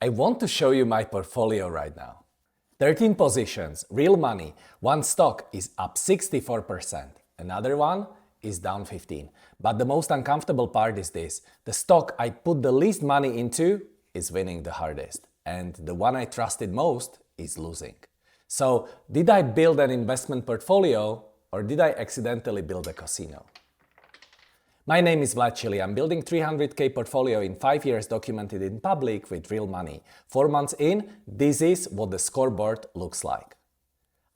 I want to show you my portfolio right now. 13 positions, real money. One stock is up 64%. Another one is down 15%. But the most uncomfortable part is this. The stock I put the least money into is winning the hardest. And the one I trusted most is losing. So, did I build an investment portfolio or did I accidentally build a casino? My name is Vlad Chili. I'm building 300k portfolio in 5 years documented in public with real money. 4 months in, this is what the scoreboard looks like.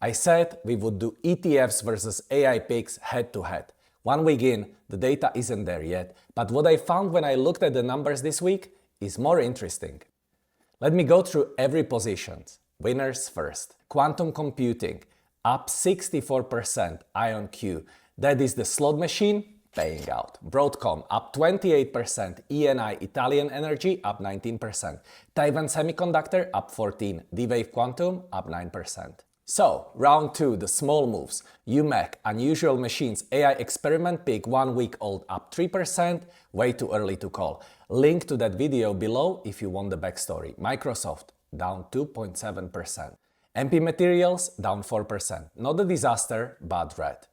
I said we would do ETFs versus AI picks head to head. 1 week in, the data isn't there yet, but what I found when I looked at the numbers this week is more interesting. Let me go through every position. Winners first. Quantum computing, up 64%, IonQ. That is the slot machine paying out. Broadcom, up 28%, ENI, Italian Energy, up 19%. Taiwan Semiconductor, up 14%, D-Wave Quantum, up 9%. So, round 2, the small moves. UMAC, Unusual Machines, AI Experiment Pick, 1 week old, up 3%, way too early to call. Link to that video below if you want the backstory. Microsoft, down 2.7%. MP Materials, down 4%. Not a disaster, but red.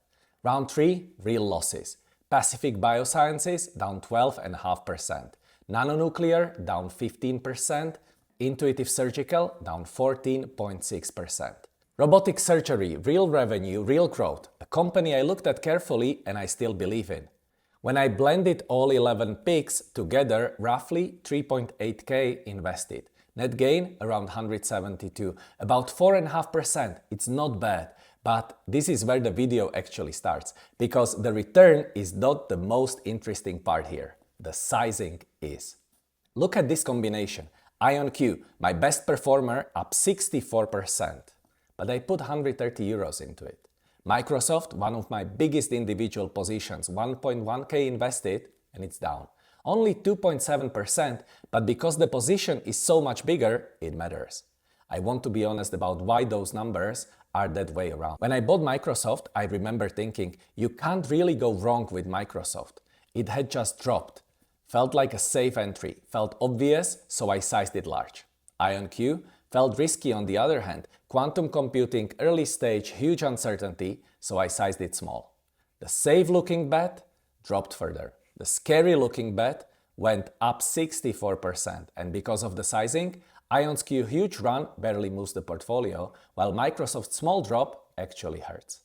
Round 3, real losses. Pacific Biosciences, down 12.5%. Nanonuclear, down 15%. Intuitive Surgical, down 14.6%. Robotic surgery, real revenue, real growth. A company I looked at carefully and I still believe in. When I blended all 11 picks together, roughly 3.8k invested. Net gain around 172, about 4.5%. It's not bad. But this is where the video actually starts, because the return is not the most interesting part here. The sizing is. Look at this combination. IonQ, my best performer, up 64%. But I put 130 euros into it. Microsoft, one of my biggest individual positions, 1.1k invested, and it's down. Only 2.7%, but because the position is so much bigger, it matters. I want to be honest about why those numbers are that way around. When I bought Microsoft, I remember thinking, you can't really go wrong with Microsoft. It had just dropped. Felt like a safe entry. Felt obvious, so I sized it large. IonQ felt risky on the other hand. Quantum computing, early stage, huge uncertainty, so I sized it small. The safe looking bet dropped further. The scary looking bet went up 64%, and because of the sizing, IonQ huge run barely moves the portfolio, while Microsoft's small drop actually hurts.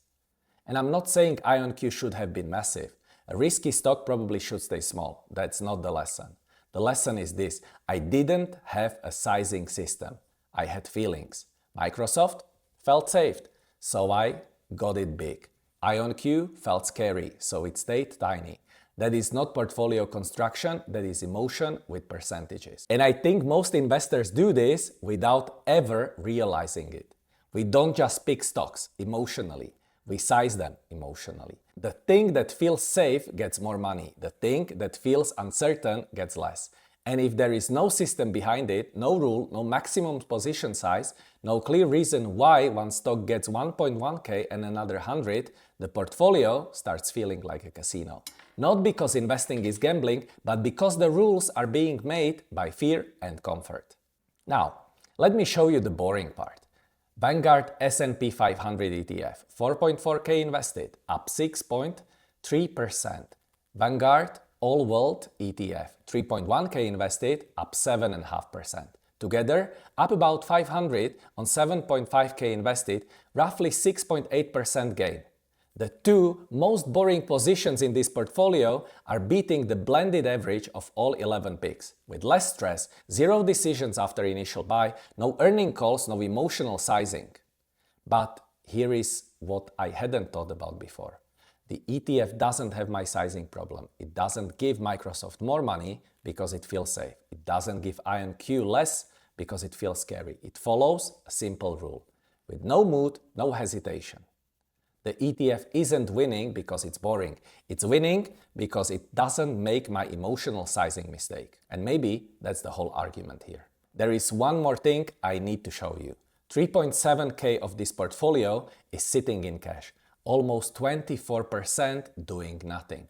And I'm not saying IonQ should have been massive. A risky stock probably should stay small. That's not the lesson. The lesson is this: I didn't have a sizing system. I had feelings. Microsoft felt safe, so I got it big. IonQ felt scary, so it stayed tiny. That is not portfolio construction, that is emotion with percentages. And I think most investors do this without ever realizing it. We don't just pick stocks emotionally, we size them emotionally. The thing that feels safe gets more money, the thing that feels uncertain gets less. And if there is no system behind it, no rule, no maximum position size, no clear reason why one stock gets 1.1k and another 100, the portfolio starts feeling like a casino. Not because investing is gambling, but because the rules are being made by fear and comfort. Now, let me show you the boring part. Vanguard S&P 500 ETF, 4.4k invested, up 6.3%. Vanguard All World ETF, 3.1k invested, up 7.5%. Together, up about 500 on 7.5k invested, roughly 6.8% gain. The two most boring positions in this portfolio are beating the blended average of all 11 picks, with less stress, 0 decisions after initial buy, no earning calls, no emotional sizing. But here is what I hadn't thought about before. The ETF doesn't have my sizing problem. It doesn't give Microsoft more money because it feels safe. It doesn't give IonQ less because it feels scary. It follows a simple rule, with no mood, no hesitation. The ETF isn't winning because it's boring. It's winning because it doesn't make my emotional sizing mistake. And maybe that's the whole argument here. There is one more thing I need to show you. 3.7k of this portfolio is sitting in cash. Almost 24% doing nothing.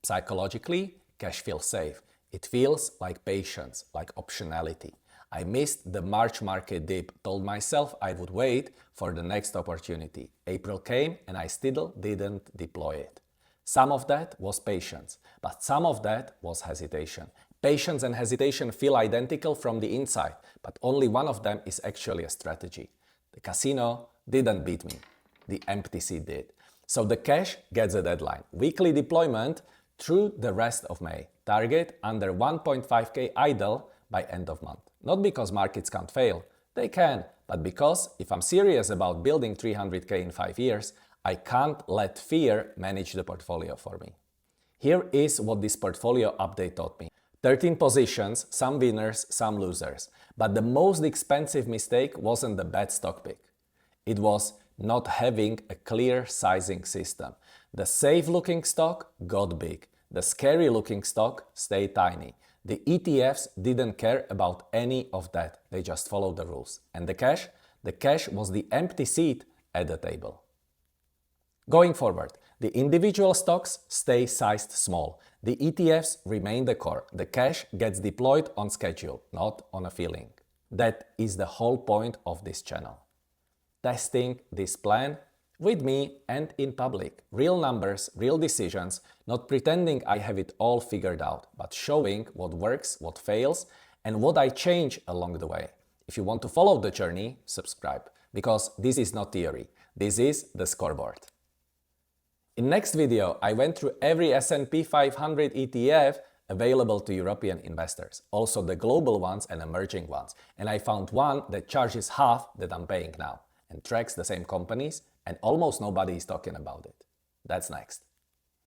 Psychologically, cash feels safe. It feels like patience, like optionality. I missed the March market dip, told myself I would wait for the next opportunity. April came and I still didn't deploy it. Some of that was patience, but some of that was hesitation. Patience and hesitation feel identical from the inside, but only one of them is actually a strategy. The casino didn't beat me. The empty seat did. So the cash gets a deadline. Weekly deployment through the rest of May. Target under 1.5k idle by end of month. Not because markets can't fail. They can, but because if I'm serious about building 300k in 5 years, I can't let fear manage the portfolio for me. Here is what this portfolio update taught me. 13 positions, some winners, some losers. But the most expensive mistake wasn't the bad stock pick. It was not having a clear sizing system. The safe-looking stock got big. The scary-looking stock stayed tiny. The ETFs didn't care about any of that. They just followed the rules. And the cash? The cash was the empty seat at the table. Going forward, the individual stocks stay sized small. The ETFs remain the core. The cash gets deployed on schedule, not on a feeling. That is the whole point of this channel. Testing this plan with me and in public. Real numbers, real decisions, not pretending I have it all figured out, but showing what works, what fails, and what I change along the way. If you want to follow the journey, subscribe, because this is not theory. This is the scoreboard. In next video, I went through every S&P 500 ETF available to European investors, also the global ones and emerging ones, and I found one that charges half that I'm paying now and tracks the same companies, and almost nobody is talking about it. That's next.